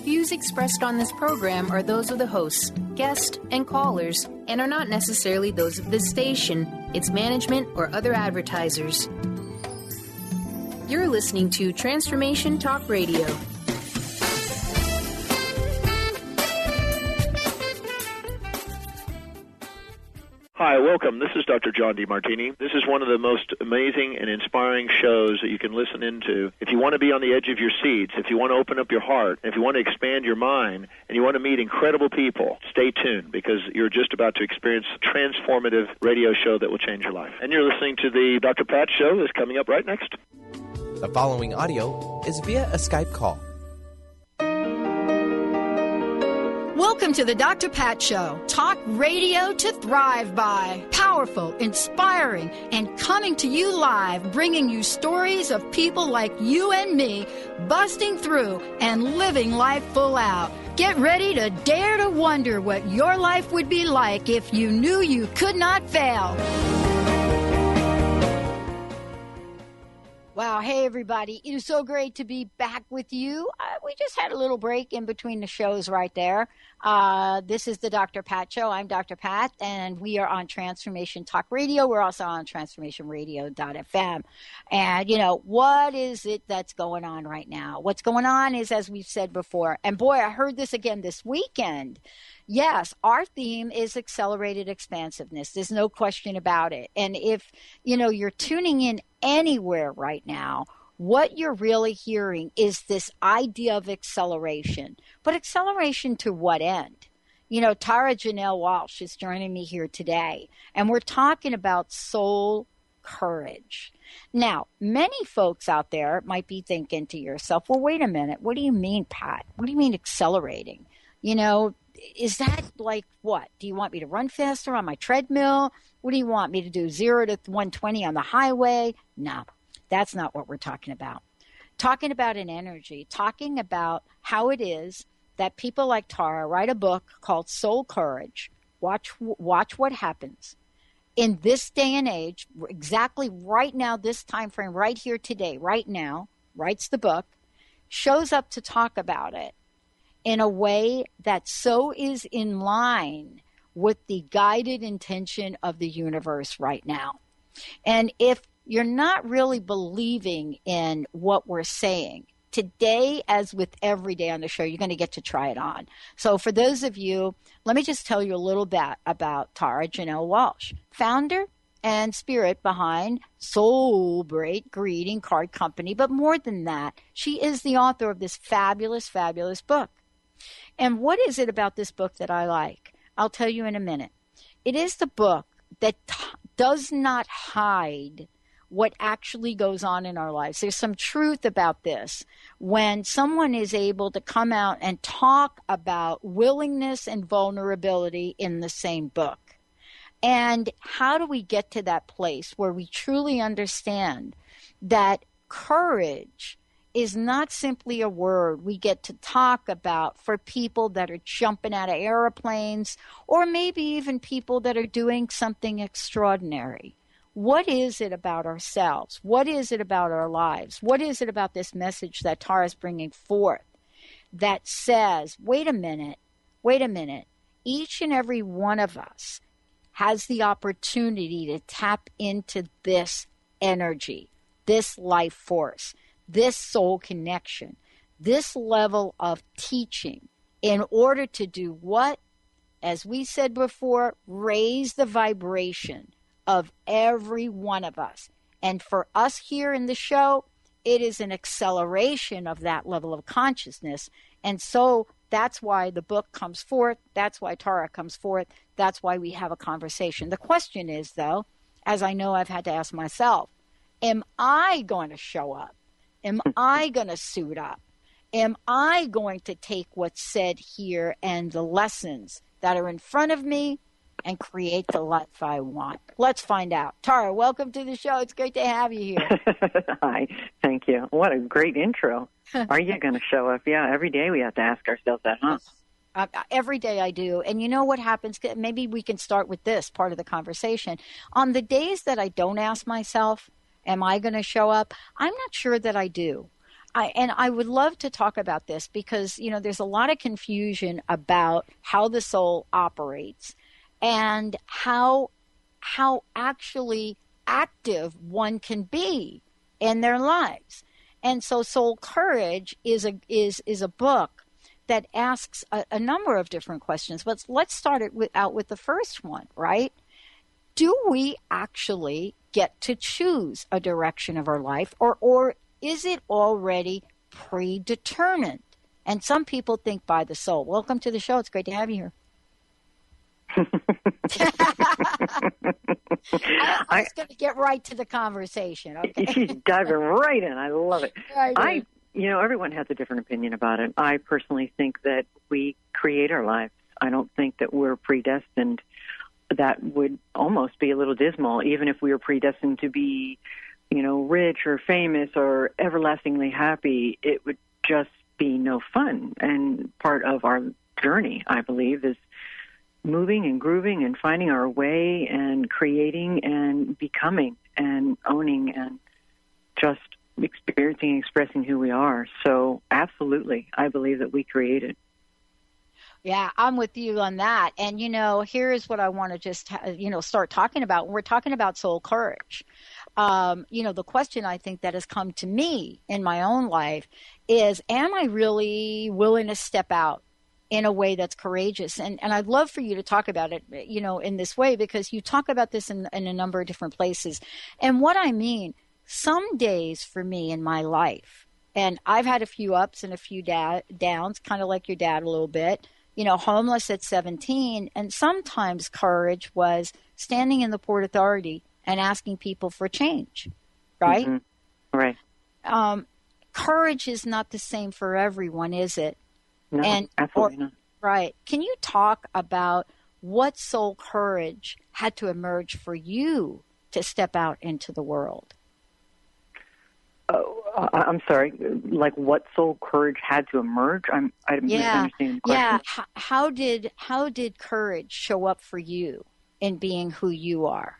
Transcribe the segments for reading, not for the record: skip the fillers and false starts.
views expressed on this program are those of the hosts, guests, and callers, and are not necessarily those of this station, its management, or other advertisers. You're listening to Transformation Talk Radio. Hi, welcome. This is Dr. John DeMartini. This is one of the most amazing and inspiring shows that you can listen into. If you want to be on the edge of your seats, if you want to open up your heart, if you want to expand your mind, and you want to meet incredible people, stay tuned because you're just about to experience a transformative radio show that will change your life. And you're listening to the Dr. Pat Show that's coming up right next. The following audio is via a Skype call. Welcome to the Dr. Pat Show. Talk radio to thrive by. Powerful, inspiring, and coming to you live, bringing you stories of people like you and me, busting through and living life full out. Get ready to dare to wonder what your life would be like if you knew you could not fail. Wow. Hey, everybody. It is so great to be back with you. We just had a little break in between the shows right there. This is the Dr. Pat Show. I'm Dr. Pat, and we are on Transformation Talk Radio. We're also on transformationradio.fm. And, you know, what is it that's going on right now? What's going on is, as we've said before, and boy, I heard this again this weekend. Yes, our theme is accelerated expansiveness. There's no question about it. And if, you know, you're tuning in anywhere right now, what you're really hearing is this idea of acceleration. But acceleration to what end? You know, Tara-jenelle Walsch is joining me here today, and we're talking about soul courage. Now, many folks out there might be thinking to yourself, well, wait a minute. What do you mean, Pat? What do you mean accelerating? You know, is that like what? Do you want me to run faster on my treadmill? What do you want me to do? 0 to 120 on the highway? No, that's not what we're talking about. Talking about an energy, talking about how it is that people like Tara write a book called Soul Courage. Watch what happens. In this day and age, exactly right now, this time frame, right here today, right now, writes the book, shows up to talk about it in a way that so is in line with the guided intention of the universe right now. And if you're not really believing in what we're saying, today, as with every day on the show, you're going to get to try it on. So for those of you, let me just tell you a little bit about Tara-jenelle Walsch, founder and spirit behind Soul Break Greeting Card Company. But more than that, she is the author of this fabulous, fabulous book. And what is it about this book that I like? I'll tell you in a minute. It is the book that does not hide what actually goes on in our lives. There's some truth about this. When someone is able to come out and talk about willingness and vulnerability in the same book. And how do we get to that place where we truly understand that courage is not simply a word we get to talk about for people that are jumping out of airplanes or maybe even people that are doing something extraordinary. What is it about ourselves? What is it about our lives? What is it about this message that Tara is bringing forth that says, wait a minute, each and every one of us has the opportunity to tap into this energy, this life force, this soul connection, this level of teaching in order to do what? As we said before, raise the vibration of every one of us. And for us here in the show, it is an acceleration of that level of consciousness. And so that's why the book comes forth. That's why Tara comes forth. That's why we have a conversation. The question is, though, as I know I've had to ask myself, am I going to show up? Am I going to suit up? Am I going to take what's said here and the lessons that are in front of me and create the life I want? Let's find out. Tara, welcome to the show. It's great to have you here. Hi. Thank you. What a great intro. Are you going to show up? Yeah, every day we have to ask ourselves that, huh? Every day I do. And you know what happens? Maybe we can start with this part of the conversation. On the days that I don't ask myself, am I going to show up? I'm not sure that I do. I would love to talk about this because, there's a lot of confusion about how the soul operates and how actually active one can be in their lives. And so Soul Courage is a book that asks a number of different questions. But let's start out with the first one, right? Do we actually get to choose a direction of our life, or is it already predetermined? And some people think by the soul. Welcome to the show. It's great to have you here. I was going to get right to the conversation. Okay? She's diving right in. I love it. Right. Everyone has a different opinion about it. I personally think that we create our lives. I don't think that we're predestined. That would almost be a little dismal, even if we were predestined to be, rich or famous or everlastingly happy. It would just be no fun. And part of our journey, I believe, is moving and grooving and finding our way and creating and becoming and owning and just experiencing and expressing who we are. So absolutely, I believe that we created. Yeah, I'm with you on that. And, here's what I want to just, start talking about. We're talking about soul courage. The question I think that has come to me in my own life is, am I really willing to step out in a way that's courageous? And I'd love for you to talk about it, in this way, because you talk about this in a number of different places. And what I mean, some days for me in my life, and I've had a few ups and a few downs, kind of like your dad a little bit, homeless at 17. And sometimes courage was standing in the Port Authority and asking people for change, right? Mm-hmm. Right. Courage is not the same for everyone, is it? No, absolutely not. Right. Can you talk about what soul courage had to emerge for you to step out into the world? I'm sorry, like what soul courage had to emerge? I'm misunderstanding the question. Yeah. How did courage show up for you in being who you are?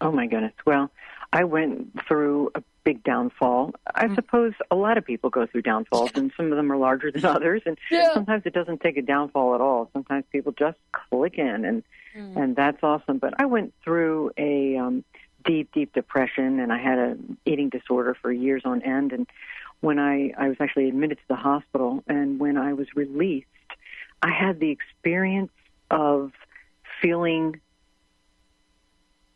Oh my goodness. Well, I went through a big downfall. I suppose a lot of people go through downfalls, and some of them are larger than others. And sometimes it doesn't take a downfall at all. Sometimes people just click in, and that's awesome. But I went through a deep depression, and I had an eating disorder for years on end. And when I was actually admitted to the hospital, and when I was released, I had the experience of feeling,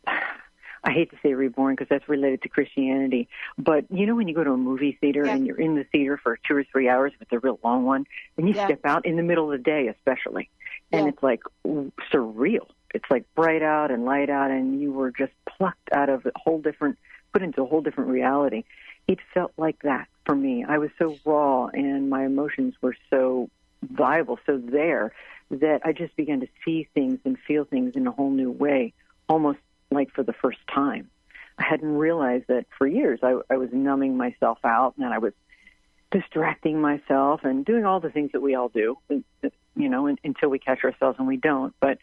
I hate to say reborn because that's related to Christianity, but when you go to a movie theater and you're in the theater for 2 or 3 hours, if it's a real long one, and you step out in the middle of the day especially, and it's like surreal. It's like bright out and light out, and you were just plucked out of put into a whole different reality. It felt like that for me. I was so raw, and my emotions were so viable, so there, that I just began to see things and feel things in a whole new way, almost like for the first time. I hadn't realized that for years I was numbing myself out, and I was distracting myself and doing all the things that we all do, until we catch ourselves, and we don't. But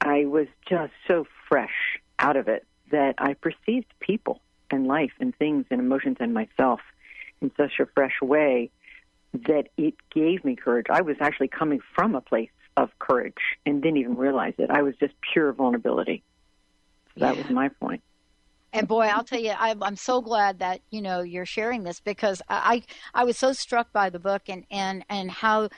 I was just so fresh out of it that I perceived people and life and things and emotions and myself in such a fresh way that it gave me courage. I was actually coming from a place of courage and didn't even realize it. I was just pure vulnerability. So that was my point. And boy, I'll tell you, I'm so glad that, you're sharing this, because I was so struck by the book and how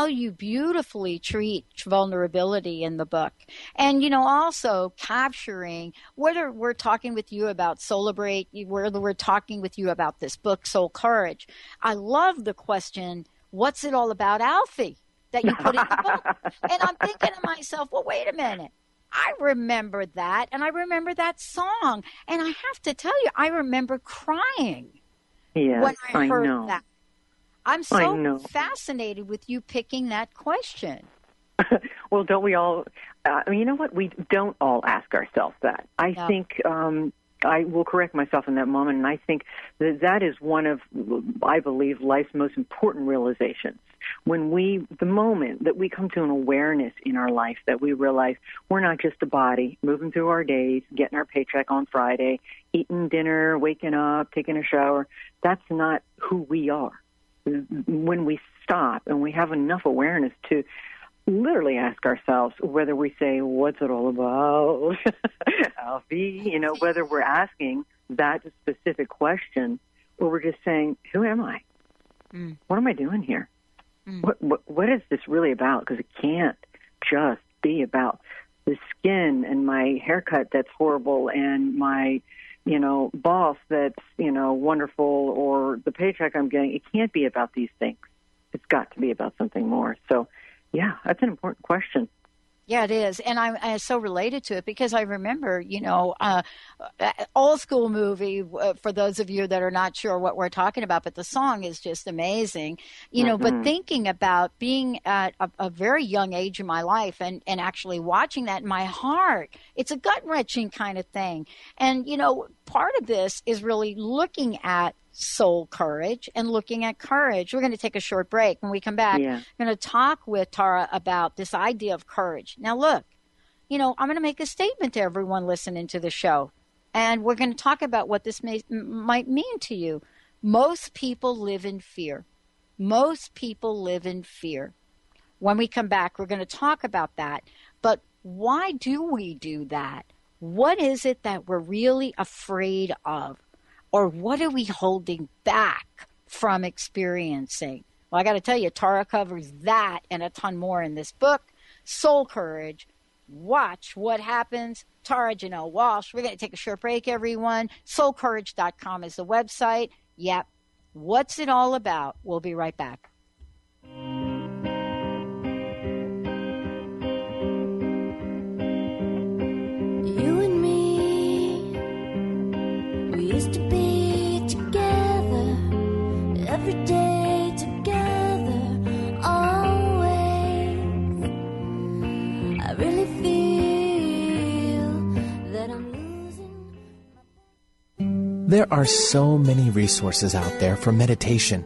you beautifully treat vulnerability in the book. And, also capturing, whether we're talking with you about Celebrate, whether we're talking with you about this book, Soul Courage, I love the question, what's it all about, Alfie, that you put in the book? And I'm thinking to myself, well, wait a minute. I remember that, and I remember that song. And I have to tell you, I remember crying when I heard that. I'm so fascinated with you picking that question. Well, don't we all? You know what? We don't all ask ourselves that. I think I will correct myself in that moment, and I think that is one of, I believe, life's most important realizations. the moment that we come to an awareness in our life that we realize we're not just a body moving through our days, getting our paycheck on Friday, eating dinner, waking up, taking a shower, that's not who we are. When we stop and we have enough awareness to literally ask ourselves whether we say, what's it all about? Alfie, whether we're asking that specific question or we're just saying, who am I? What am I doing here? What is this really about? Because it can't just be about the skin and my haircut that's horrible and my, boss that's, wonderful, or the paycheck I'm getting. It can't be about these things. It's got to be about something more. So, yeah, that's an important question. Yeah, it is. And I'm so related to it because I remember, old school movie, for those of you that are not sure what we're talking about, but the song is just amazing, but thinking about being at a very young age in my life and actually watching that in my heart, it's a gut-wrenching kind of thing. And, part of this is really looking at soul courage and looking at courage. We're going to take a short break. When we come back, I'm going to talk with Tara about this idea of courage. Now, look, I'm going to make a statement to everyone listening to the show, and we're going to talk about what this might mean to you. Most people live in fear. Most people live in fear. When we come back, we're going to talk about that. But why do we do that? What is it that we're really afraid of? Or what are we holding back from experiencing? Well, I got to tell you, Tara covers that and a ton more in this book, Soul Courage. Watch what happens. Tara-jenelle Walsch. We're going to take a short break, everyone. Soulcourage.com is the website. Yep. What's it all about? We'll be right back. You and me, we used to be together, every day together, always. I really feel that I'm losing. There are so many resources out there for meditation.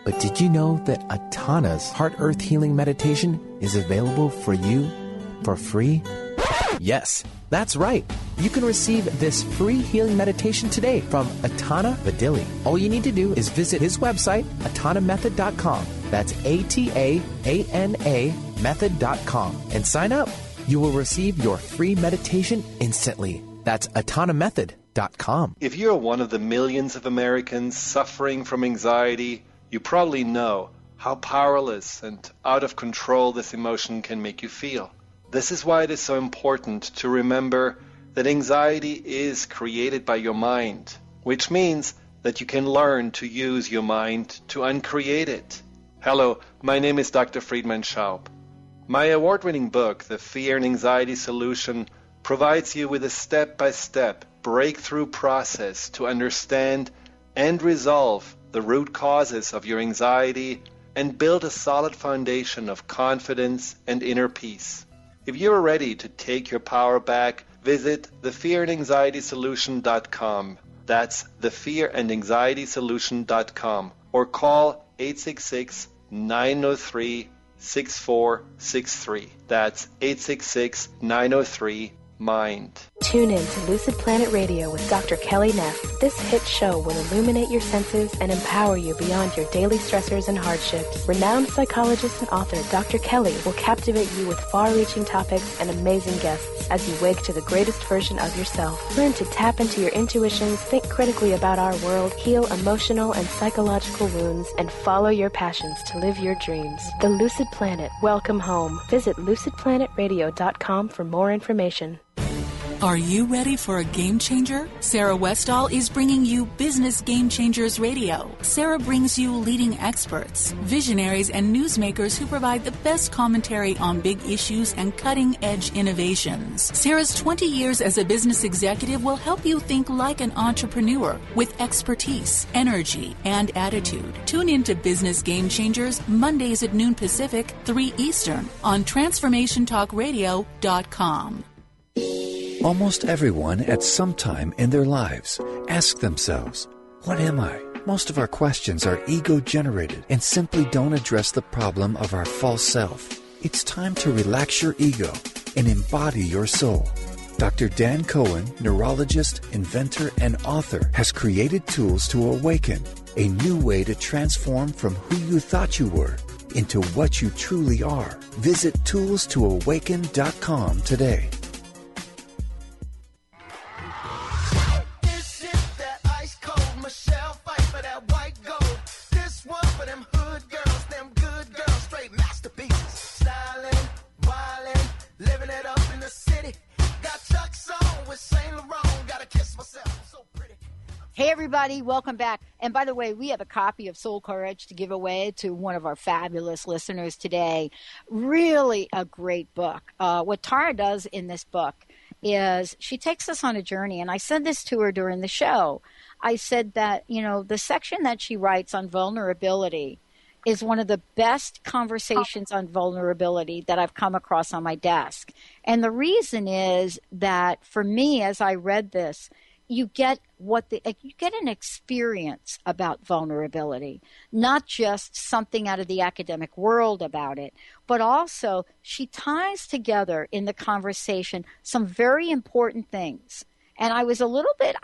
But did you know that Atana's Heart Earth Healing Meditation is available for you for free? Yes, that's right. You can receive this free healing meditation today from Atana Vadili. All you need to do is visit his website, atanamethod.com. That's ATAANA method.com. And sign up. You will receive your free meditation instantly. That's atanamethod.com. If you're one of the millions of Americans suffering from anxiety, you probably know how powerless and out of control this emotion can make you feel. This is why it is so important to remember that anxiety is created by your mind, which means that you can learn to use your mind to uncreate it. Hello, my name is Dr. Friedman Schaub. My award-winning book, The Fear and Anxiety Solution, provides you with a step-by-step breakthrough process to understand and resolve the root causes of your anxiety and build a solid foundation of confidence and inner peace. If you are ready to take your power back, visit thefearandanxietysolution.com. That's thefearandanxietysolution.com, or call 866-903-6463. That's 866-903-MIND. Tune in to Lucid Planet Radio with Dr. Kelly Neff. This hit show will illuminate your senses and empower you beyond your daily stressors and hardships. Renowned psychologist and author Dr. Kelly will captivate you with far-reaching topics and amazing guests as you wake to the greatest version of yourself. Learn to tap into your intuitions, think critically about our world, heal emotional and psychological wounds, and follow your passions to live your dreams. The Lucid Planet. Welcome home. Visit lucidplanetradio.com for more information. Are you ready for a game changer? Sarah Westall is bringing you Business Game Changers Radio. Sarah brings you leading experts, visionaries, and newsmakers who provide the best commentary on big issues and cutting-edge innovations. Sarah's 20 years as a business executive will help you think like an entrepreneur with expertise, energy, and attitude. Tune in to Business Game Changers Mondays at noon Pacific, 3 Eastern on TransformationTalkRadio.com. Almost everyone at some time in their lives ask themselves, what am I? Most of our questions are ego-generated and simply don't address the problem of our false self. It's time to relax your ego and embody your soul. Dr. Dan Cohen, neurologist, inventor, and author, has created tools to awaken, a new way to transform from who you thought you were into what you truly are. Visit toolstoawaken.com today. Hey, everybody, welcome back. And by the way, we have a copy of Soul Courage to give away to one of our fabulous listeners today. Really a great book. What Tara does in this book is she takes us on a journey. And I said this to her during the show. I said that, the section that she writes on vulnerability is one of the best conversations on vulnerability that I've come across on my desk. And the reason is that for me, as I read this, you get an experience about vulnerability, not just something out of the academic world about it, but also she ties together in the conversation some very important things. And I was a little bit,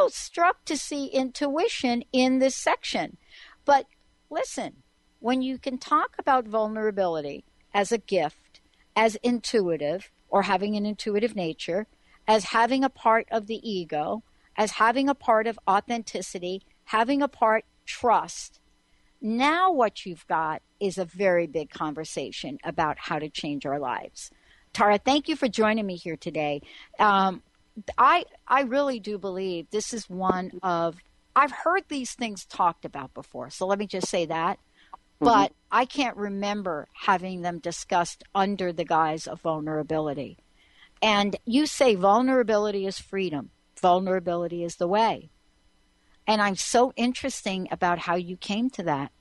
struck to see intuition in this section. But listen, when you can talk about vulnerability as a gift, as intuitive, or having an intuitive nature, as having a part of the ego, as having a part of authenticity, having a part trust. Now what you've got is a very big conversation about how to change our lives. Tara, thank you for joining me here today. I really do believe this is one of, I've heard these things talked about before, so let me just say that. But I can't remember having them discussed under the guise of vulnerability. And you say vulnerability is freedom. Vulnerability is the way. And I'm so interested about how you came to that.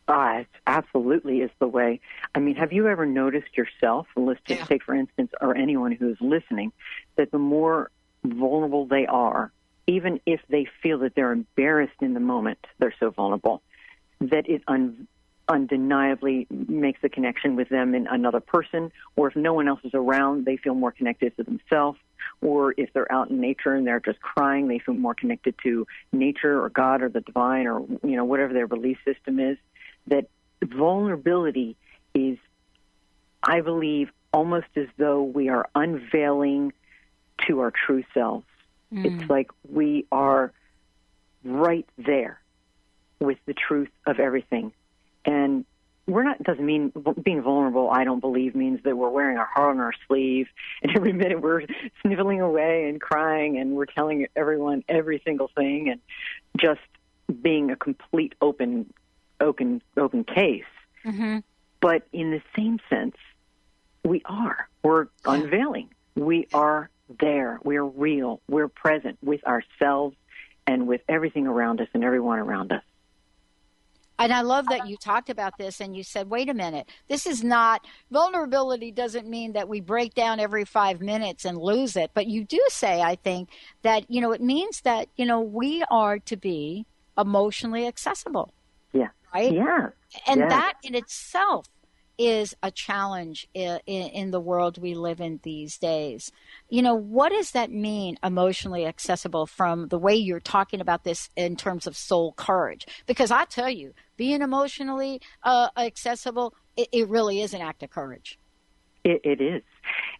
It absolutely is the way. I mean, have you ever noticed yourself, let's just take, for instance, or anyone who's listening, that the more vulnerable they are, even if they feel that they're embarrassed in the moment, they're so vulnerable, that it undeniably makes the connection with them in another person, or if no one else is around, they feel more connected to themselves, or if they're out in nature and they're just crying, they feel more connected to nature or God or the divine or, whatever their belief system is. That vulnerability is, I believe, almost as though we are unveiling to our true selves. It's like we are right there with the truth of everything. And doesn't mean being vulnerable, I don't believe, means that we're wearing our heart on our sleeve and every minute we're sniveling away and crying and we're telling everyone every single thing and just being a complete open case. But in the same sense, we're unveiling. We are there. We're real. We're present with ourselves and with everything around us and everyone around us. And I love that you talked about this and you said, wait a minute, this is not, vulnerability doesn't mean that we break down every 5 minutes and lose it. But you do say, I think, that, it means that, we are to be emotionally accessible. Yeah. Right? Yeah. And that in itself is a challenge in the world we live in these days. What does that mean, emotionally accessible, from the way you're talking about this in terms of soul courage? Because I tell you, being emotionally accessible, it really is an act of courage. It is.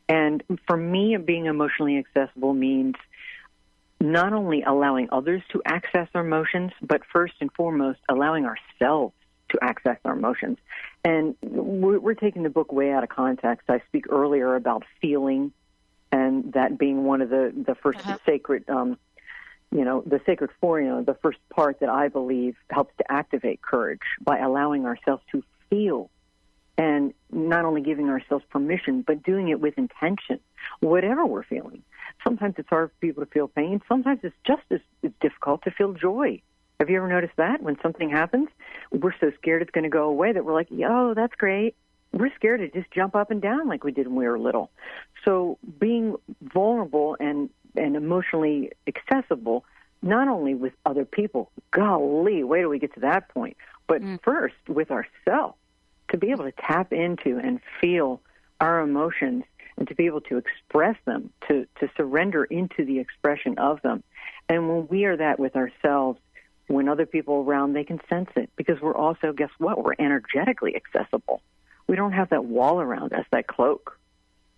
And for me, being emotionally accessible means not only allowing others to access our emotions, but first and foremost, allowing ourselves to access our emotions. And we're taking the book way out of context. I speak earlier about feeling, and that being one of the first sacred, the sacred formula, the first part that I believe helps to activate courage by allowing ourselves to feel, and not only giving ourselves permission, but doing it with intention, whatever we're feeling. Sometimes it's hard for people to feel pain. Sometimes it's just as difficult to feel joy. Have you ever noticed that? When something happens, we're so scared it's going to go away that we're like, yo, that's great. We're scared to just jump up and down like we did when we were little. So being vulnerable and emotionally accessible not only with other people, golly, wait till we get to that point, but first with ourselves, to be able to tap into and feel our emotions and to be able to express them, to surrender into the expression of them. And when we are that with ourselves, when other people are around, they can sense it, because we're also, guess what, we're energetically accessible. We don't have that wall around us, that cloak.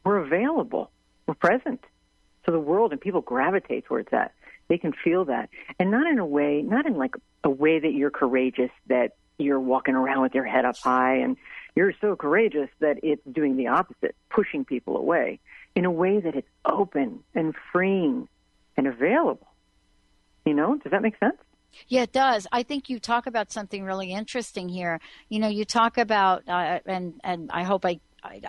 We're available. We're present. So the world and people gravitate towards that. They can feel that. And not in a way, not in like a way that you're courageous, that you're walking around with your head up high and you're so courageous that it's doing the opposite, pushing people away, in a way that it's open and freeing and available. You know, does that make sense? Yeah, it does. I think you talk about something really interesting here. You know, you talk about, and I hope I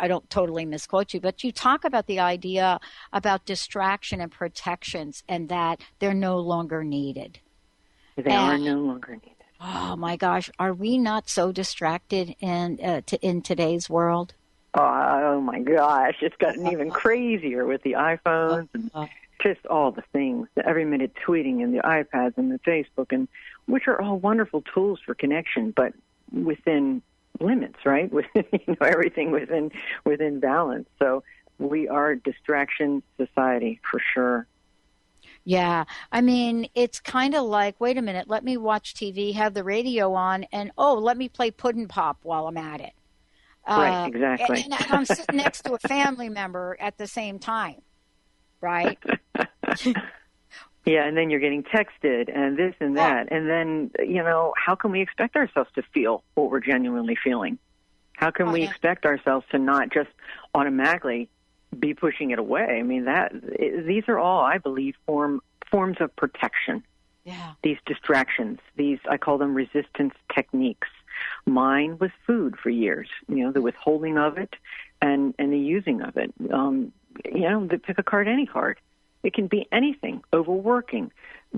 don't totally misquote you, but you talk about the idea about distraction and protections and that they're no longer needed. They are no longer needed. Oh, my gosh. Are we not so distracted in today's world? Oh, my gosh. It's gotten even crazier with the iPhones and just all the things, the every minute tweeting and the iPads and the Facebook, and which are all wonderful tools for connection, but within limits, right? Everything within balance. So we are a distraction society for sure. Yeah. I mean, it's kind of like, wait a minute, let me watch TV, have the radio on, and, let me play Puddin' Pop while I'm at it. Right, exactly. And I'm sitting next to a family member at the same time, right? Yeah, and then you're getting texted and this and that. And then, how can we expect ourselves to feel what we're genuinely feeling? How can we expect ourselves to not just automatically be pushing it away? I mean, these are all, I believe, forms of protection. Yeah. These distractions, I call them resistance techniques. Mine was food for years, the withholding of it and the using of it. Pick a card, any card. It can be anything, overworking,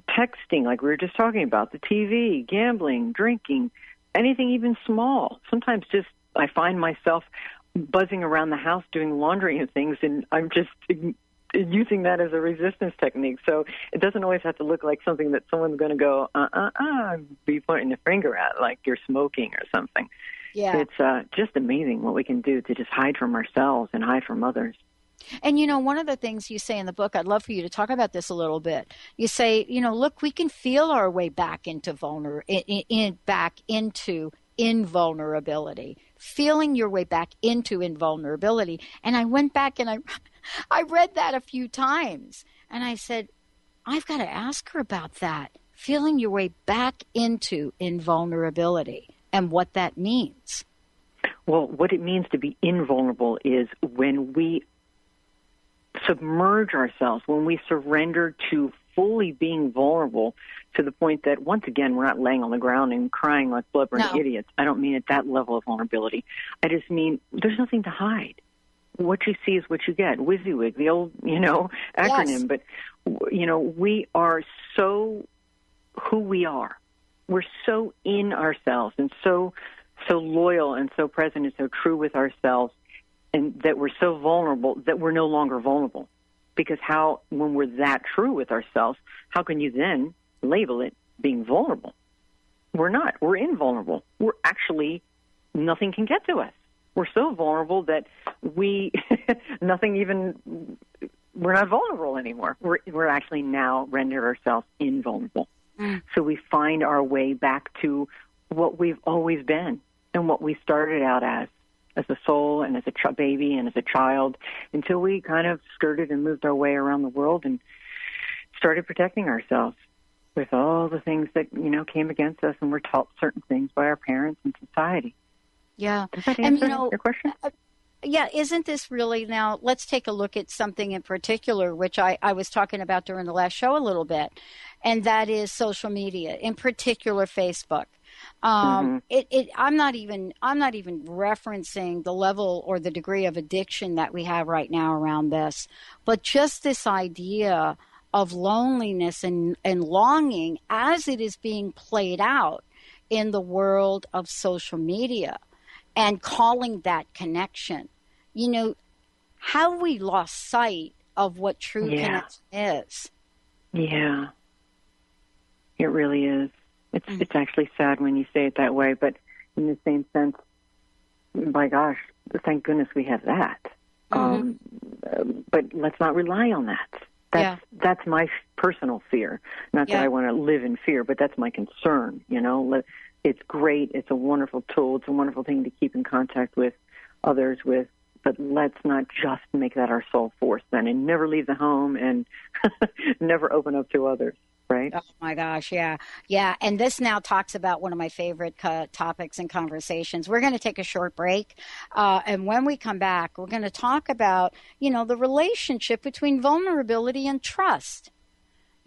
texting, like we were just talking about, the TV, gambling, drinking, anything even small. Sometimes just I find myself buzzing around the house doing laundry and things, and I'm just using that as a resistance technique. So it doesn't always have to look like something that someone's going to go, be pointing the finger at, like you're smoking or something. Yeah. It's just amazing what we can do to just hide from ourselves and hide from others. And, one of the things you say in the book, I'd love for you to talk about this a little bit. You say, look, we can feel our way back into invulnerability, feeling your way back into invulnerability. And I went back and I read that a few times. And I said, I've got to ask her about that, feeling your way back into invulnerability and what that means. Well, what it means to be invulnerable is when we submerge ourselves, when we surrender to fully being vulnerable to the point that, once again, we're not laying on the ground and crying like blubbering idiots. I don't mean at that level of vulnerability. I just mean there's nothing to hide. What you see is what you get. WYSIWYG, the old, acronym. Yes. But, we are so who we are. We're so in ourselves and so loyal and so present and so true with ourselves, and that we're so vulnerable that we're no longer vulnerable. Because when we're that true with ourselves, how can you then label it being vulnerable? We're not. We're invulnerable. We're actually, nothing can get to us. We're so vulnerable that we're not vulnerable anymore. We're actually now rendered ourselves invulnerable. So we find our way back to what we've always been and what we started out as a soul and as a baby and as a child, until we kind of skirted and moved our way around the world and started protecting ourselves with all the things that, came against us, and were taught certain things by our parents and society. Yeah. Does that answer your question? Yeah, isn't this really, now let's take a look at something in particular, which I was talking about during the last show a little bit, and that is social media, in particular Facebook. I'm not even referencing the level or the degree of addiction that we have right now around this, but just this idea of loneliness and longing as it is being played out in the world of social media, and calling that connection. How have we lost sight of what true connection is? Yeah. It really is. It's actually sad when you say it that way, but in the same sense, by gosh, thank goodness we have that. But let's not rely on that. That's my personal fear. Not that I want to live in fear, but that's my concern. It's great. It's a wonderful tool. It's a wonderful thing to keep in contact with others with. But let's not just make that our sole force then, and never leave the home and never open up to others. Right? Oh, my gosh, yeah. Yeah, and this now talks about one of my favorite topics and conversations. We're going to take a short break, and when we come back, we're going to talk about, the relationship between vulnerability and trust.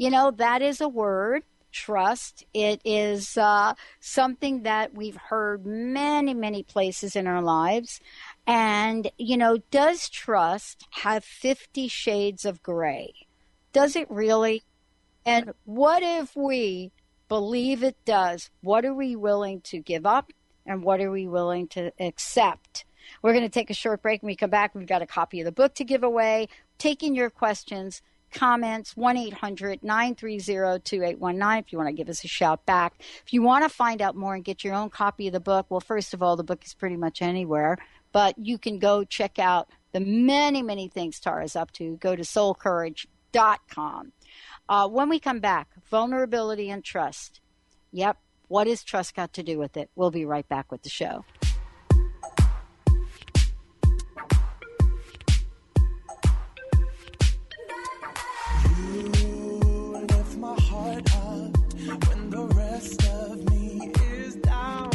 That is a word, trust. It is something that we've heard many, many places in our lives. And, does trust have 50 shades of gray? Does it really? And what if we believe it does? What are we willing to give up, and what are we willing to accept? We're going to take a short break. When we come back, we've got a copy of the book to give away. Taking your questions, comments, 1-800-930-2819 if you want to give us a shout back. If you want to find out more and get your own copy of the book, well, first of all, the book is pretty much anywhere, but you can go check out the many, many things Tara's up to. Go to soulcourage.com. When we come back, vulnerability and trust. Yep. What has trust got to do with it? We'll be right back with the show. You lift my heart up when the rest of me is down.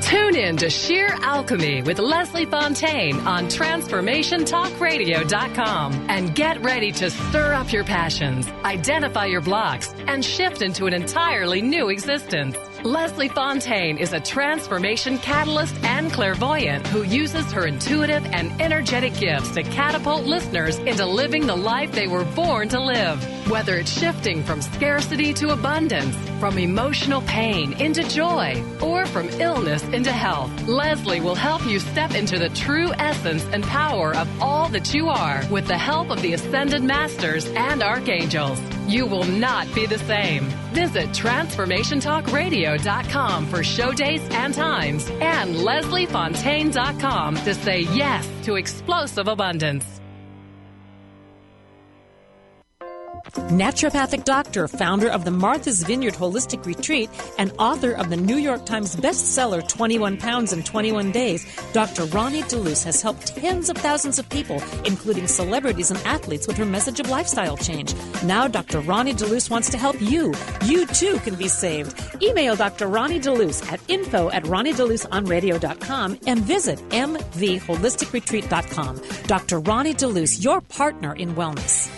Tune in to Sheer Alchemy with Leslie Fontaine on TransformationTalkRadio.com and get ready to stir up your passions, identify your blocks, and shift into an entirely new existence. Leslie Fontaine is a transformation catalyst and clairvoyant who uses her intuitive and energetic gifts to catapult listeners into living the life they were born to live. Whether it's shifting from scarcity to abundance, from emotional pain into joy, or from illness into health, Leslie will help you step into the true essence and power of all that you are with the help of the Ascended Masters and Archangels. You will not be the same. Visit TransformationTalkRadio.com for show dates and times, and LeslieFontaine.com to say yes to explosive abundance. Naturopathic doctor, founder of the Martha's Vineyard Holistic Retreat, and author of the New York Times bestseller 21 Pounds in 21 Days, Dr. Ronnie DeLuce has helped tens of thousands of people, including celebrities and athletes, with her message of lifestyle change. Now Dr. Ronnie DeLuce wants to help you. You too can be saved. Email Dr. Ronnie DeLuce at info@RonnieDeLuceOnRadio.com and visit mvholisticretreat.com. Dr. Ronnie DeLuce, your partner in wellness.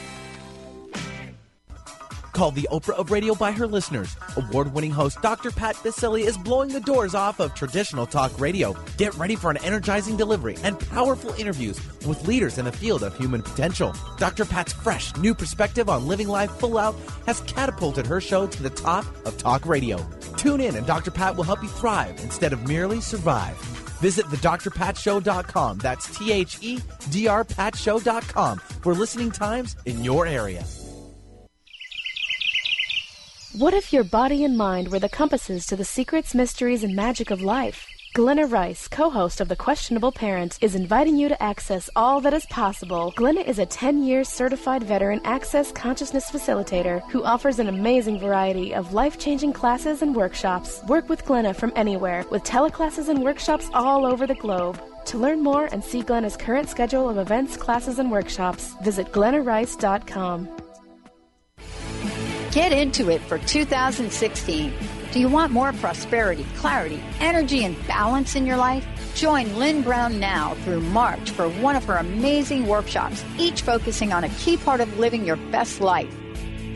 Called the Oprah of radio by her listeners, award-winning host Dr. Pat Baccili is blowing the doors off of traditional talk radio. Get ready for an energizing delivery and powerful interviews with leaders in the field of human potential. Dr. Pat's fresh, new perspective on living life full out has catapulted her show to the top of talk radio. Tune in and Dr. Pat will help you thrive instead of merely survive. Visit thedrpatshow.com. That's THEDRPatShow.com for listening times in your area. What if your body and mind were the compasses to the secrets, mysteries, and magic of life? Glenna Rice, co-host of The Questionable Parent, is inviting you to access all that is possible. Glenna is a 10-year certified veteran access consciousness facilitator who offers an amazing variety of life-changing classes and workshops. Work with Glenna from anywhere with teleclasses and workshops all over the globe. To learn more and see Glenna's current schedule of events, classes, and workshops, visit glennarice.com. Get into it for 2016. Do you want more prosperity, clarity, energy, and balance in your life? Join Lynn Brown now through March for one of her amazing workshops, each focusing on a key part of living your best life.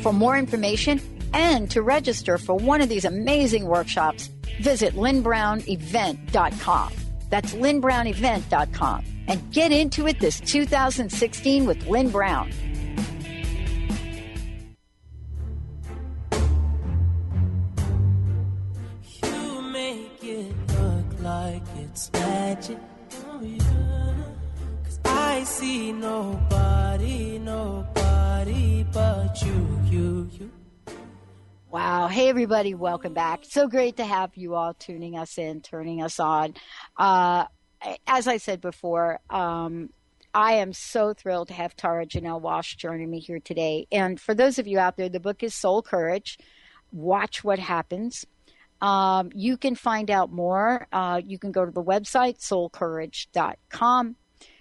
For more information and to register for one of these amazing workshops, visit lynnbrownevent.com. That's lynnbrownevent.com. And get into it this 2016 with Lynn Brown. Like it's magic, oh yeah. 'Cause I see nobody nobody but you. Wow. Hey, everybody. Welcome back. So great to have you all tuning us in, turning us on. As I said before, I am so thrilled to have Tara-jenelle Walsch joining me here today. And for those of you out there, the book is Soul Courage. Watch what happens. You can find out more. You can go to the website, soulcourage.com.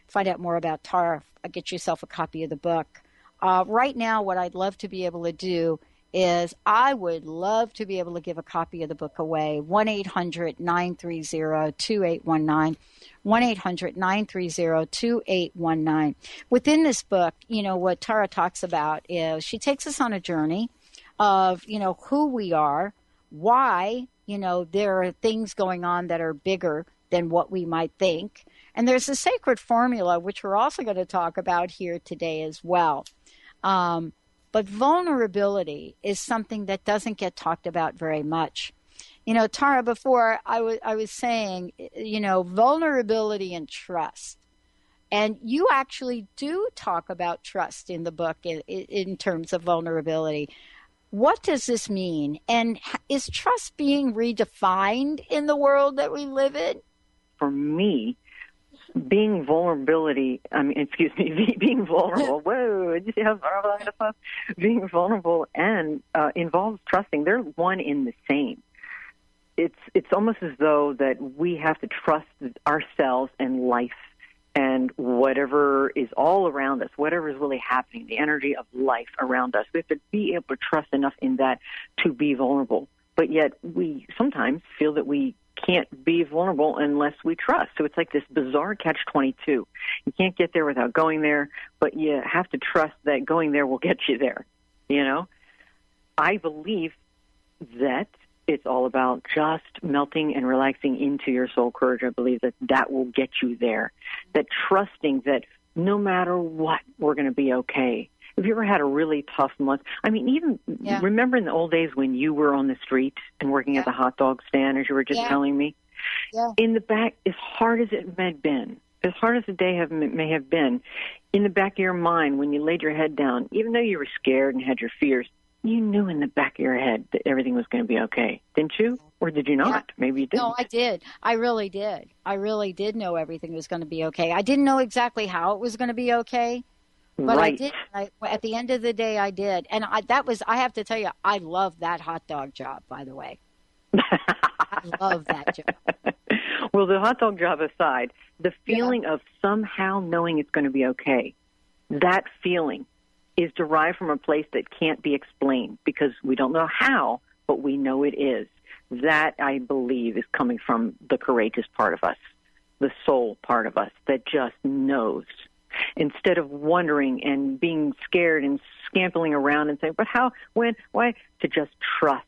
Find out more about Tara. Get yourself a copy of the book. Right now, what I'd love to be able to do is I would love to be able to give a copy of the book away. 1-800-930-2819. 1-800-930-2819. Within this book, what Tara talks about is she takes us on a journey of, who we are, why, there are things going on that are bigger than what we might think. And there's a sacred formula, which we're also going to talk about here today as well. But vulnerability is something that doesn't get talked about very much. Tara, before I was saying, vulnerability and trust. And you actually do talk about trust in the book in terms of vulnerability. What does this mean? And is trust being redefined in the world that we live in? For me, being vulnerable, whoa, did you see how vulnerable I was? Being vulnerable and involves trusting. They're one in the same. It's almost as though that we have to trust ourselves and life and whatever is all around us, whatever is really happening, the energy of life around us. We have to be able to trust enough in that to be vulnerable. But yet we sometimes feel that we can't be vulnerable unless we trust. So it's like this bizarre catch-22. You can't get there without going there, but you have to trust that going there will get you there. I believe that it's all about just melting and relaxing into your soul courage. I believe that will get you there. That trusting that no matter what, we're going to be okay. Have you ever had a really tough month? Remember in the old days when you were on the street and working at the hot dog stand, as you were just telling me? Yeah. In the back, as hard as it may have been, as hard as the day may have been, in the back of your mind, when you laid your head down, even though you were scared and had your fears, you knew in the back of your head that everything was going to be okay. Didn't you? Or did you not? Yeah. Maybe you didn't. No, I did. I really did. I really did know everything was going to be okay. I didn't know exactly how it was going to be okay. But right. I did. At the end of the day, I did. And I have to tell you, I love that hot dog job, by the way. I love that job. Well, the hot dog job aside, the feeling of somehow knowing it's going to be okay, that feeling is derived from a place that can't be explained because we don't know how, but we know it is. That, I believe, is coming from the courageous part of us, the soul part of us that just knows. Instead of wondering and being scared and scampering around and saying, but how, when, why, to just trust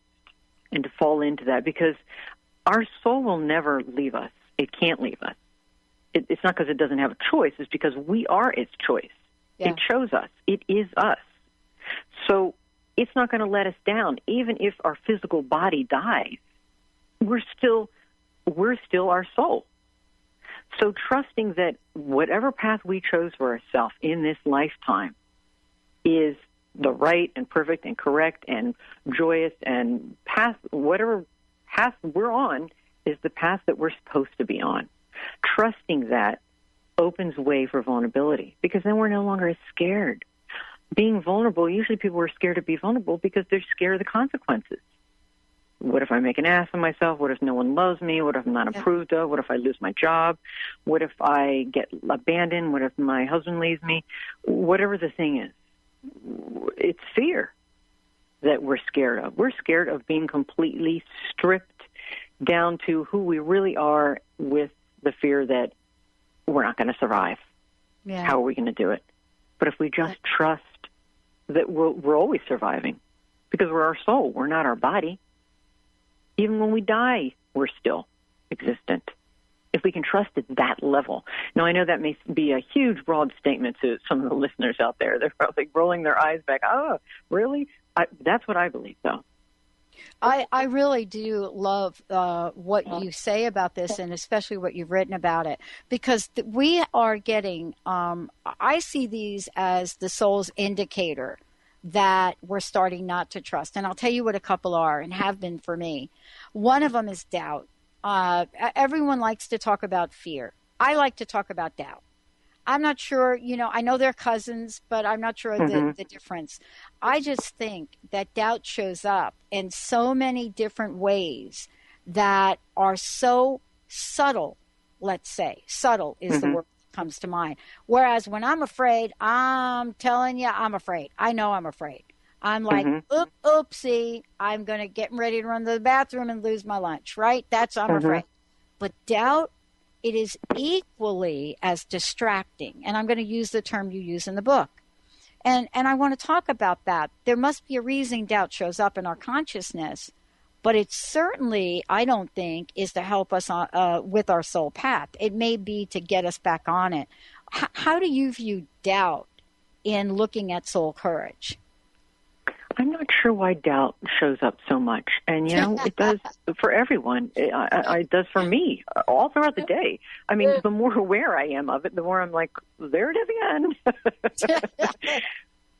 and to fall into that because our soul will never leave us. It can't leave us. It's not because it doesn't have a choice. It's because we are its choice. Yeah. It chose us. It is us. So it's not going to let us down. Even if our physical body dies, we're still our soul. So trusting that whatever path we chose for ourselves in this lifetime is the right and perfect and correct and joyous and path, whatever path we're on is the path that we're supposed to be on. Trusting that opens way for vulnerability because then we're no longer as scared. Being vulnerable, usually people are scared to be vulnerable because they're scared of the consequences. What if I make an ass of myself? What if no one loves me? What if I'm not approved of? What if I lose my job? What if I get abandoned? What if my husband leaves me? Whatever the thing is, it's fear that we're scared of. We're scared of being completely stripped down to who we really are with the fear that we're not going to survive. Yeah. How are we going to do it? But if we just trust that we're always surviving because we're our soul, we're not our body. Even when we die, we're still existent. If we can trust at that level. Now, I know that may be a huge, broad statement to some of the listeners out there. They're probably rolling their eyes back. Oh, really? That's what I believe, though. I really do love what you say about this, and especially what you've written about it, because we are getting, I see these as the soul's indicator that we're starting not to trust. And I'll tell you what a couple are and have been for me. One of them is doubt. Everyone likes to talk about fear. I like to talk about doubt. I'm not sure, I know they're cousins, but I'm not sure the difference. I just think that doubt shows up in so many different ways that are so subtle, let's say. Subtle is the word that comes to mind. Whereas when I'm afraid, I'm telling you, I'm afraid. I know I'm afraid. I'm like, oopsie, I'm going to get ready to run to the bathroom and lose my lunch, right? I'm afraid. But doubt, it is equally as distracting. And I'm going to use the term you use in the book. And I want to talk about that. There must be a reason doubt shows up in our consciousness, but it certainly, I don't think, is to help us with our soul path. It may be to get us back on it. How do you view doubt in looking at soul courage? I'm not sure why doubt shows up so much. And, it does for everyone. It does for me all throughout the day. I mean, the more aware I am of it, the more I'm like, there it is again.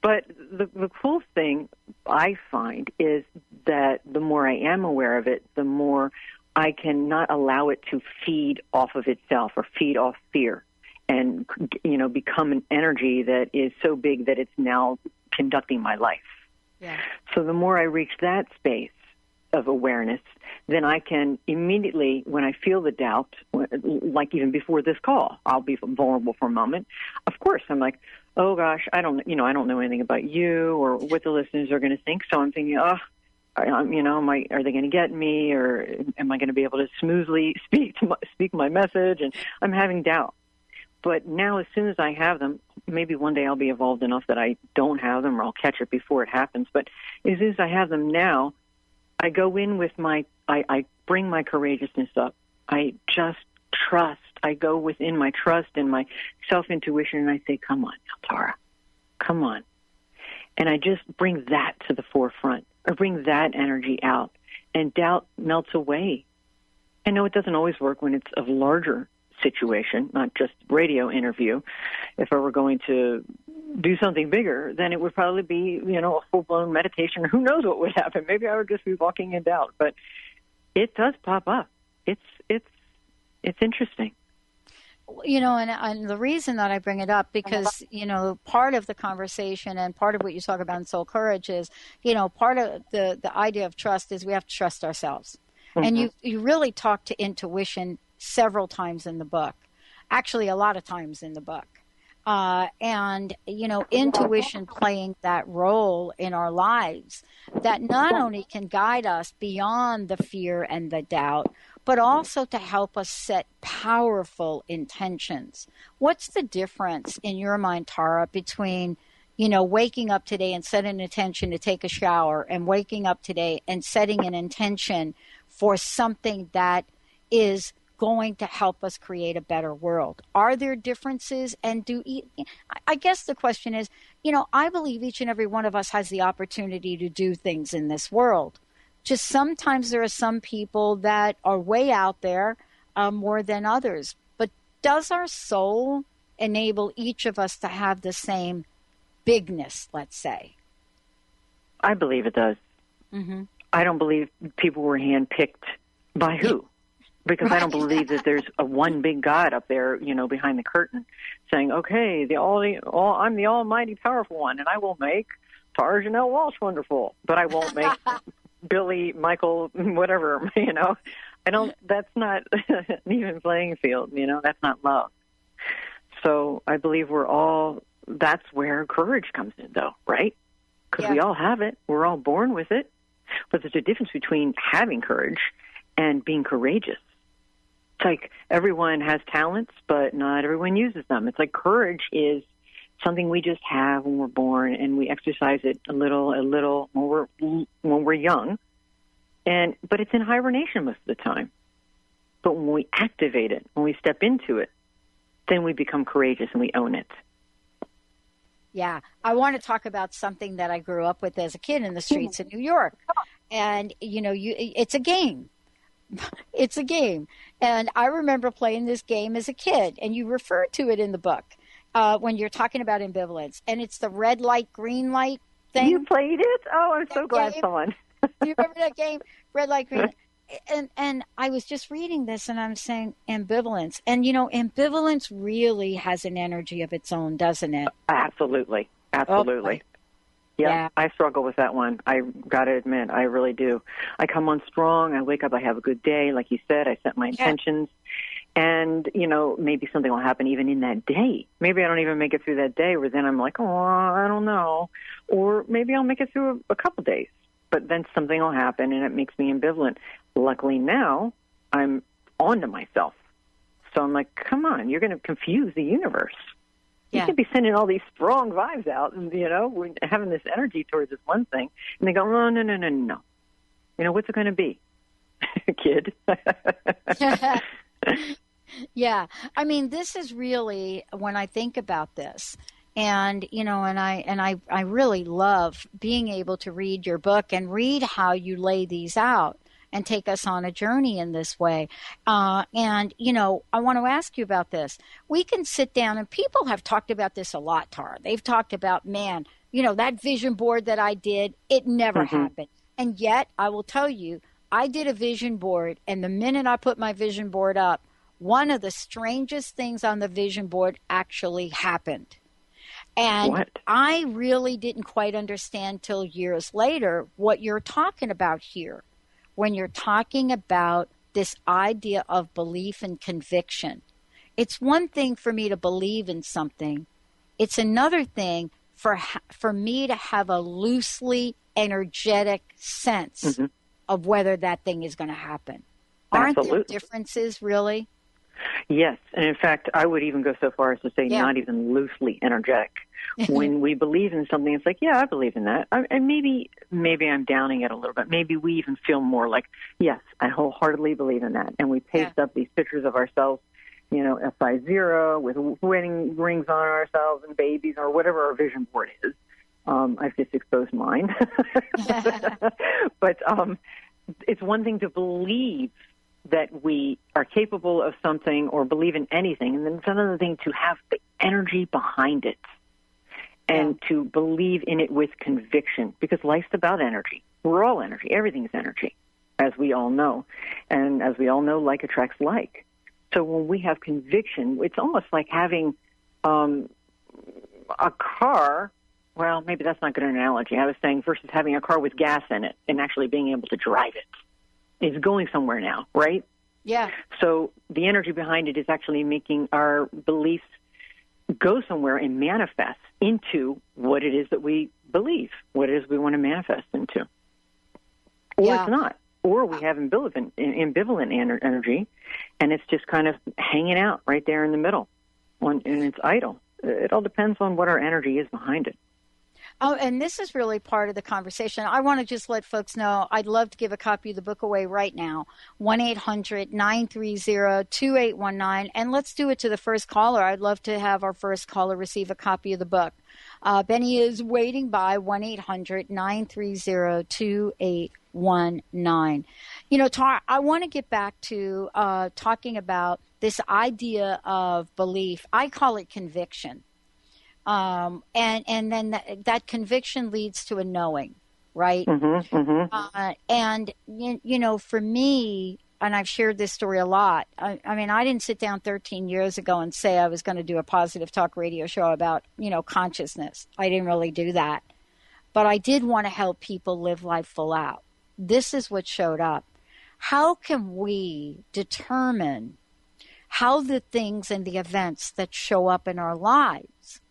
But the cool thing I find is that the more I am aware of it, the more I can not allow it to feed off of itself or feed off fear and, become an energy that is so big that it's now conducting my life. Yeah. So the more I reach that space of awareness, then I can immediately, when I feel the doubt, like even before this call, I'll be vulnerable for a moment. Of course, I'm like, oh gosh, I don't know anything about you or what the listeners are going to think. So I'm thinking, are they going to get me, or am I going to be able to smoothly speak my message? And I'm having doubt. But now, as soon as I have them, maybe one day I'll be evolved enough that I don't have them, or I'll catch it before it happens. But as soon as I have them now, I go in with I bring my courageousness up. I just trust. I go within my trust and my self-intuition, and I say, come on now, Tara, come on. And I just bring that to the forefront. I bring that energy out, and doubt melts away. I know it doesn't always work when it's a larger situation, not just radio interview. If I were going to do something bigger, then it would probably be, a full-blown meditation. Who knows what would happen? Maybe I would just be walking in doubt. But it does pop up. It's interesting. And the reason that I bring it up, because, part of the conversation and part of what you talk about in Soul Courage is, part of the idea of trust is we have to trust ourselves. And you really talk to intuition several times in the book, actually a lot of times in the book. And, intuition playing that role in our lives that not only can guide us beyond the fear and the doubt, but also to help us set powerful intentions. What's the difference in your mind, Tara, between, waking up today and setting an intention to take a shower, and waking up today and setting an intention for something that is going to help us create a better world? Are there differences? And I guess the question is, I believe each and every one of us has the opportunity to do things in this world. Just sometimes there are some people that are way out there more than others. But does our soul enable each of us to have the same bigness, let's say? I believe it does. Mm-hmm. I don't believe people were handpicked by who. Because I don't believe that there's a one big God up there, behind the curtain saying, okay, I'm the almighty powerful one, and I will make Tara-jenelle Walsch wonderful, but I won't make Billy, Michael, whatever, that's not an even playing field, that's not love. So I believe that's where courage comes in, though, right? Because we all have it. We're all born with it. But there's a difference between having courage and being courageous. It's like everyone has talents, but not everyone uses them. It's like courage is something we just have when we're born, and we exercise it a little when we're young. But it's in hibernation most of the time. But when we activate it, when we step into it, then we become courageous and we own it. Yeah. I want to talk about something that I grew up with as a kid in the streets of New York. And, it's a game. It's a game. And I remember playing this game as a kid, and you refer to it in the book when you're talking about ambivalence. And it's the red light, green light thing. You played it? Oh, I'm so glad, someone. Do you remember that game? Red light, green light. And I was just reading this, and I'm saying ambivalence. And, ambivalence really has an energy of its own, doesn't it? Absolutely. Absolutely. Oh, yeah, I struggle with that one. I got to admit, I really do. I come on strong. I wake up. I have a good day. Like you said, I set my intentions. And, maybe something will happen even in that day. Maybe I don't even make it through that day, where then I'm like, oh, I don't know. Or maybe I'll make it through a couple days. But then something will happen, and it makes me ambivalent. Luckily now, I'm on to myself. So I'm like, come on, you're going to confuse the universe. You could be sending all these strong vibes out, and, having this energy towards this one thing. And they go, oh, no. What's it going to be? Kid. Yeah. I mean, this is really, when I think about this, and, I really love being able to read your book and read how you lay these out and take us on a journey in this way. I want to ask you about this. We can sit down, and people have talked about this a lot, Tara. They've talked about, man, that vision board that I did, it never happened. And yet, I will tell you, I did a vision board, and the minute I put my vision board up, one of the strangest things on the vision board actually happened. And I really didn't quite understand till years later what you're talking about here, when you're talking about this idea of belief and conviction. It's one thing for me to believe in something. It's another thing for me to have a loosely energetic sense of whether that thing is going to happen. Aren't there differences, really? Yes. And in fact, I would even go so far as to say not even loosely energetic. When we believe in something, it's like, yeah, I believe in that. And maybe I'm downing it a little bit. Maybe we even feel more like, yes, I wholeheartely believe in that. And we paste up these pictures of ourselves, a size 0 with wedding rings on ourselves and babies or whatever our vision board is. I've just exposed mine. But it's one thing to believe that we are capable of something or believe in anything, and then it's another thing to have the energy behind it and to believe in it with conviction, because life's about energy. We're all energy. Everything's energy, as we all know. And as we all know, like attracts like. So when we have conviction, it's almost like having a car. Well, maybe that's not a good analogy. I was saying versus having a car with gas in it and actually being able to drive it. It's going somewhere now, right? Yeah. So the energy behind it is actually making our beliefs go somewhere and manifest into what it is that we believe, what it is we want to manifest into. Or it's not. Or we have ambivalent energy, and it's just kind of hanging out right there in the middle, and it's idle. It all depends on what our energy is behind it. Oh, and this is really part of the conversation. I want to just let folks know I'd love to give a copy of the book away right now, 1-800-930-2819. And let's do it to the first caller. I'd love to have our first caller receive a copy of the book. Benny is waiting by 1-800-930-2819. Tara, I want to get back to talking about this idea of belief. I call it conviction. And then that conviction leads to a knowing, right? And, for me, and I've shared this story a lot, I mean, I didn't sit down 13 years ago and say I was going to do a positive talk radio show about, consciousness. I didn't really do that. But I did want to help people live life full out. This is what showed up. How can we determine how the things and the events that show up in our lives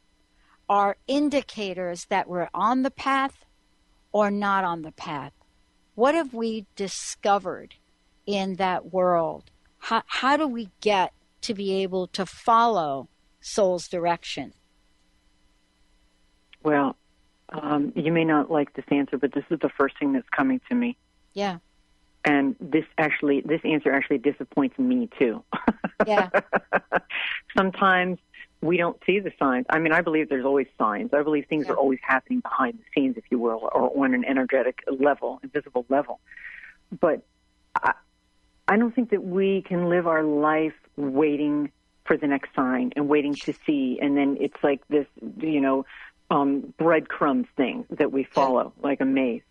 are indicators that we're on the path or not on the path? What have we discovered in that world? How do we get to be able to follow soul's direction? Well, you may not like this answer, but this is the first thing that's coming to me. Yeah. And this answer actually disappoints me too. Yeah. Sometimes we don't see the signs. I mean, I believe there's always signs. I believe things are always happening behind the scenes, if you will, or on an energetic level, invisible level. But I don't think that we can live our life waiting for the next sign and waiting to see, and then it's like this, breadcrumb thing that we follow, like a maze.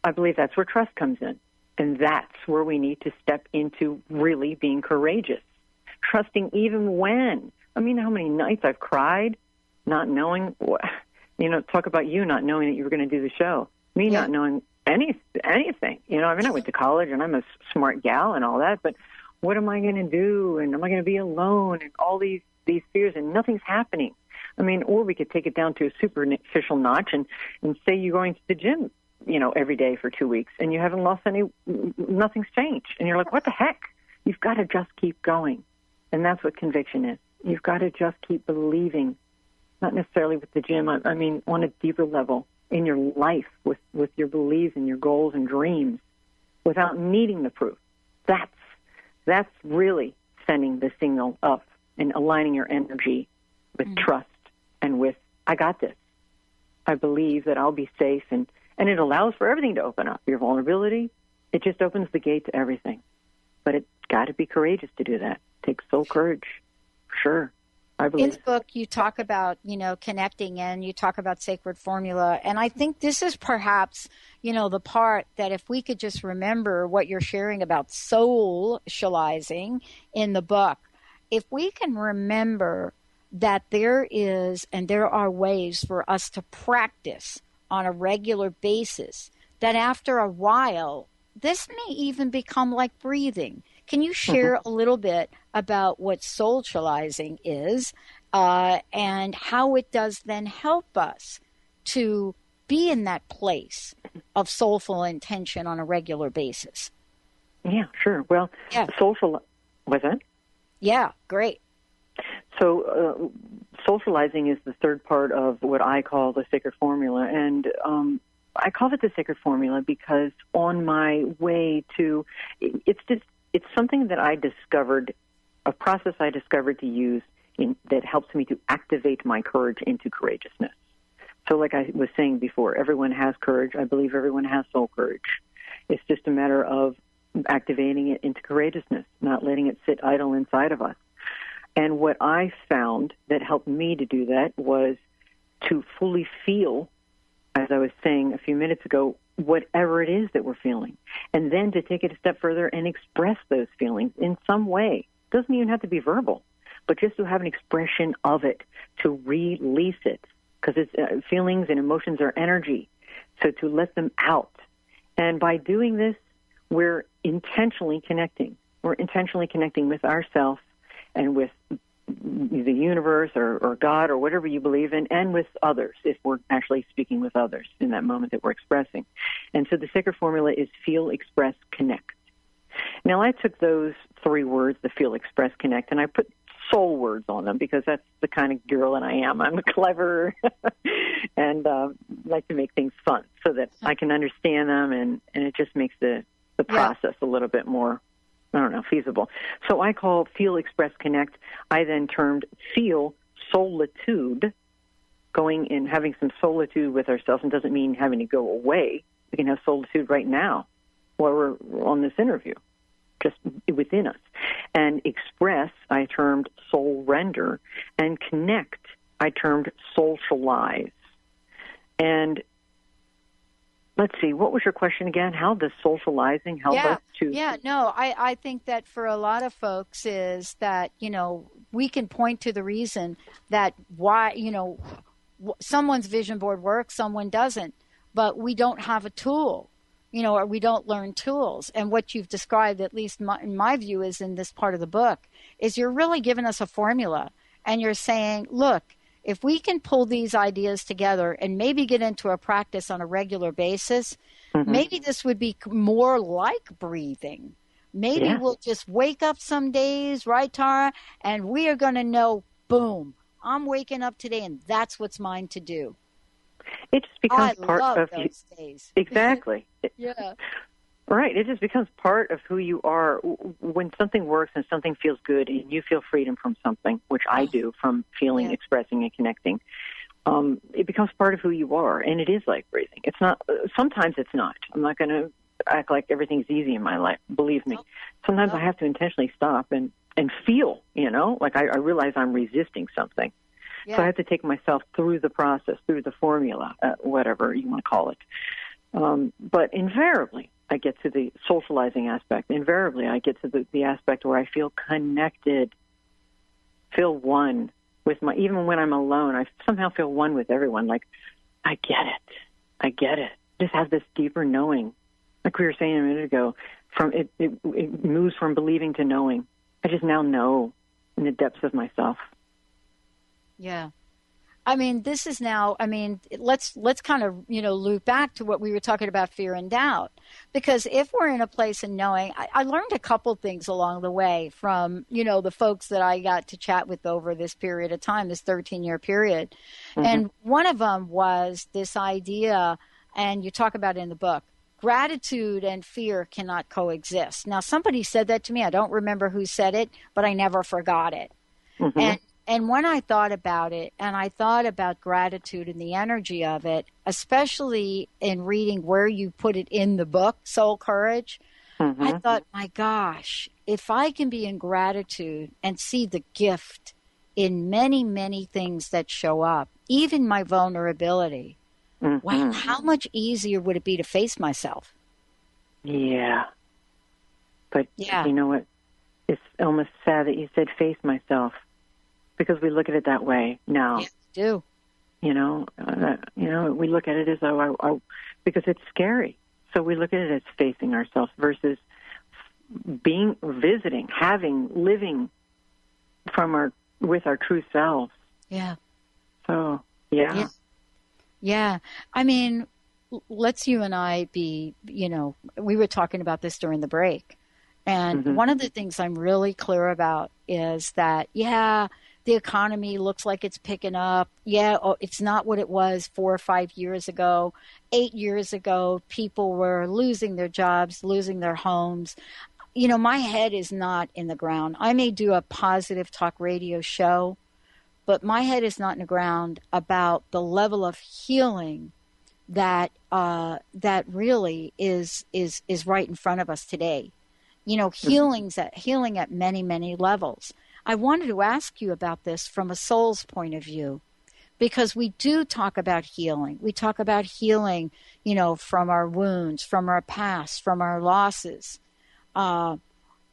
I believe that's where trust comes in, and that's where we need to step into really being courageous, trusting even when. I mean, how many nights I've cried, not knowing, talk about you not knowing that you were going to do the show, me not knowing anything. I mean, I went to college and I'm a smart gal and all that, but what am I going to do? And am I going to be alone? And all these fears, and nothing's happening. I mean, or we could take it down to a superficial notch and say you're going to the gym, every day for 2 weeks and you haven't lost nothing's changed. And you're like, what the heck? You've got to just keep going. And that's what conviction is. You've got to just keep believing, not necessarily with the gym. I mean, on a deeper level in your life with your beliefs and your goals and dreams without needing the proof. That's really sending the signal up and aligning your energy with trust and with, I got this. I believe that I'll be safe, and it allows for everything to open up. Your vulnerability, it just opens the gate to everything. But it's got to be courageous to do that. It takes soul courage, for sure. I believe. In the book, you talk about, connecting, and you talk about sacred formula. And I think this is perhaps, the part that if we could just remember what you're sharing about socializing in the book, if we can remember that there are ways for us to practice on a regular basis, that after a while, this may even become like breathing. Can you share a little bit about what socializing is and how it does then help us to be in that place of soulful intention on a regular basis? Yeah, sure. Well, what's that? Yeah, great. So socializing is the third part of what I call the sacred formula. And I call it the sacred formula because on my way to, it's something that I discovered, a process I discovered to use that helps me to activate my courage into courageousness. So like I was saying before, everyone has courage. I believe everyone has soul courage. It's just a matter of activating it into courageousness, not letting it sit idle inside of us. And what I found that helped me to do that was to fully feel, as I was saying a few minutes ago, whatever it is that we're feeling. And then to take it a step further and express those feelings in some way. It doesn't even have to be verbal, but just to have an expression of it, to release it. Because feelings and emotions are energy. So to let them out. And by doing this, we're intentionally connecting. We're intentionally connecting with ourselves and with the universe or God or whatever you believe in, and with others, if we're actually speaking with others in that moment that we're expressing. And so the sacred formula is feel, express, connect. Now, I took those three words, the feel, express, connect, and I put soul words on them because that's the kind of girl that I am. I'm clever and like to make things fun so that I can understand them, and it just makes the process a little bit more, feasible. So I call feel, express, connect. I then termed feel solitude, going and having some solitude with ourselves, and doesn't mean having to go away. We can have solitude right now while we're on this interview, just within us. And express, I termed soul render, and connect, I termed socialize. And let's see, what was your question again? How does socializing help us to... I think that for a lot of folks is that, we can point to the reason that why, someone's vision board works, someone doesn't, but we don't have a tool, or we don't learn tools. And what you've described, at least in my view, is in this part of the book, is you're really giving us a formula. And you're saying, look, if we can pull these ideas together and maybe get into a practice on a regular basis, maybe this would be more like breathing. Maybe we'll just wake up some days, right, Tara? And we are going to know, boom, I'm waking up today and that's what's mine to do. It just becomes part of those days. Exactly. Right. It just becomes part of who you are. When something works and something feels good and you feel freedom from something, which I do, from feeling, expressing, and connecting, it becomes part of who you are. And it is like breathing. It's not. Sometimes it's not. I'm not going to act like everything's easy in my life. Believe me. Sometimes I have to intentionally stop and feel, like I realize I'm resisting something. Yeah. So I have to take myself through the process, through the formula, whatever you want to call it. But invariably, I get to the socializing aspect. Invariably, I get to the aspect where I feel connected, feel one with even when I'm alone, I somehow feel one with everyone. Like, I get it. Just have this deeper knowing. Like we were saying a minute ago, it moves from believing to knowing. I just now know in the depths of myself. Yeah. I mean, this is now, let's kind of, loop back to what we were talking about, fear and doubt. Because if we're in a place of knowing, I learned a couple things along the way from, the folks that I got to chat with over this period of time, this 13-year period. Mm-hmm. And one of them was this idea, and you talk about it in the book, gratitude and fear cannot coexist. Now, somebody said that to me. I don't remember who said it, but I never forgot it. Mm-hmm. And when I thought about it, and I thought about gratitude and the energy of it, especially in reading where you put it in the book, Soul Courage, mm-hmm. I thought, my gosh, if I can be in gratitude and see the gift in many, many things that show up, even my vulnerability, mm-hmm. wow, how much easier would it be to face myself? Yeah. But you know what? It's almost sad that you said face myself. Because we look at it that way now. Yes, we do. We look at it as though because it's scary. So we look at it as facing ourselves versus visiting, living with our true selves. Yeah. So, yeah. Yeah. I mean, let's you and I be, we were talking about this during the break. And mm-hmm. one of the things I'm really clear about is that, the economy looks like it's picking up. Yeah, it's not what it was 4 or 5 years ago. 8 years ago, people were losing their jobs, losing their homes. My head is not in the ground. I may do a positive talk radio show, but my head is not in the ground about the level of healing that really is right in front of us today. Healing at many, many levels. I wanted to ask you about this from a soul's point of view, because we do talk about healing. We talk about healing, from our wounds, from our past, from our losses. And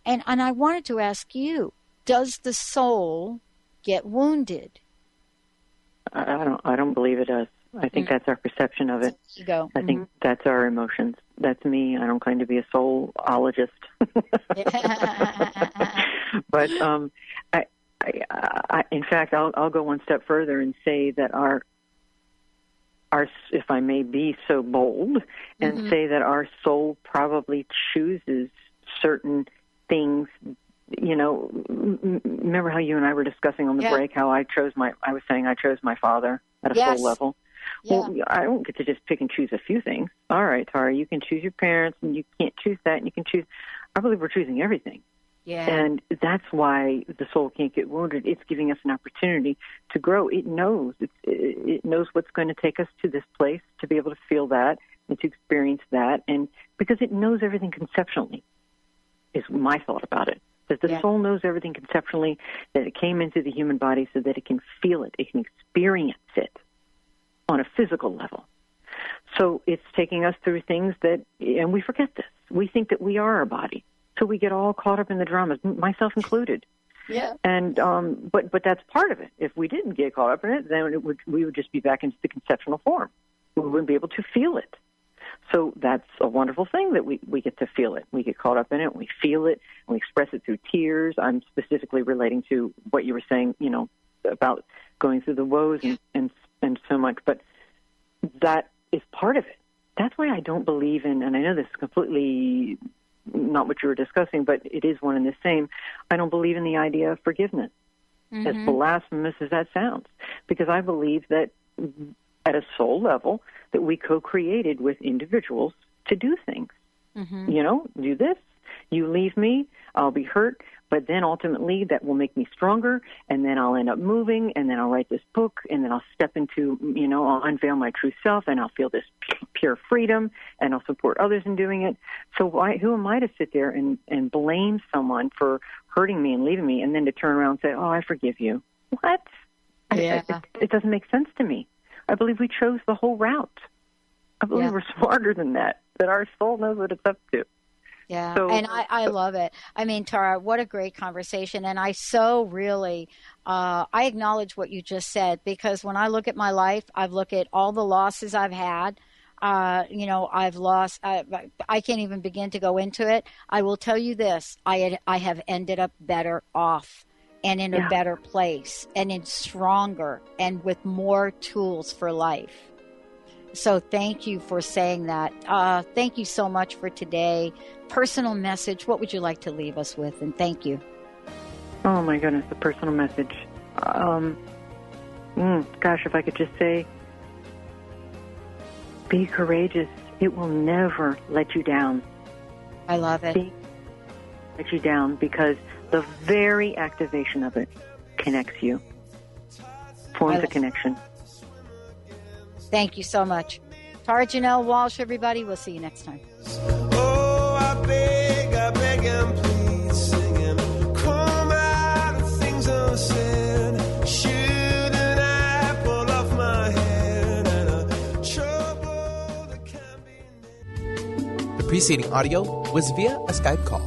I wanted to ask you, does the soul get wounded? I don't believe it does. I think that's our perception of it. Ego. I think that's our emotions. That's me. I don't claim to be a soulologist. But I, in fact, I'll go one step further and say that our, if I may be so bold, and mm-hmm. say that our soul probably chooses certain things. Remember how you and I were discussing on the break how I was saying I chose my father at a soul level. Yeah. Well, I don't get to just pick and choose a few things. All right, Tara, you can choose your parents, and you can't choose that, and you can choose. I believe we're choosing everything. Yeah. And that's why the soul can't get wounded. It's giving us an opportunity to grow. It knows. It knows what's going to take us to this place to be able to feel that and to experience that. And because it knows everything conceptually is my thought about it. That the soul knows everything conceptually, that it came into the human body so that it can feel it, it can experience it on a physical level. So it's taking us through things that, and we forget this. We think that we are our body. So we get all caught up in the dramas, myself included. Yeah. And but that's part of it. If we didn't get caught up in it, then we would just be back into the conceptual form. We wouldn't be able to feel it. So that's a wonderful thing that we get to feel it. We get caught up in it, we feel it, and we express it through tears. I'm specifically relating to what you were saying, about going through the woes and so much. But that is part of it. That's why I don't believe in, and I know this is completely not what you were discussing, but it is one and the same. I don't believe in the idea of forgiveness, mm-hmm. as blasphemous as that sounds, because I believe that at a soul level that we co-created with individuals to do things. do this. You leave me, I'll be hurt, but then ultimately that will make me stronger, and then I'll end up moving, and then I'll write this book, and then I'll step into, I'll unveil my true self, and I'll feel this pure freedom, and I'll support others in doing it. So who am I to sit there and blame someone for hurting me and leaving me, and then to turn around and say, oh, I forgive you? What? Yeah. It doesn't make sense to me. I believe we chose the whole route. I believe we're smarter than that our soul knows what it's up to. Yeah, so, and I love it. I mean, Tara, what a great conversation. And I so really, I acknowledge what you just said, because when I look at my life, I've looked at all the losses I've had. I've lost, I can't even begin to go into it. I will tell you this, I have ended up better off and in a better place and in stronger and with more tools for life. So thank you for saying that. Thank you so much for today. Personal message, what would you like to leave us with? And thank you. Oh, my goodness, the personal message. Gosh, if I could just say, be courageous. It will never let you down. I love it. Let you down, because the very activation of it connects you, forms a connection. Thank you so much. Tara-jenelle, Walsch, everybody. We'll see you next time. Oh, I beg and please, singing, come out of things unsaid. Shouldn't I pull off my head and a trouble that can be named. The preceding audio was via a Skype call.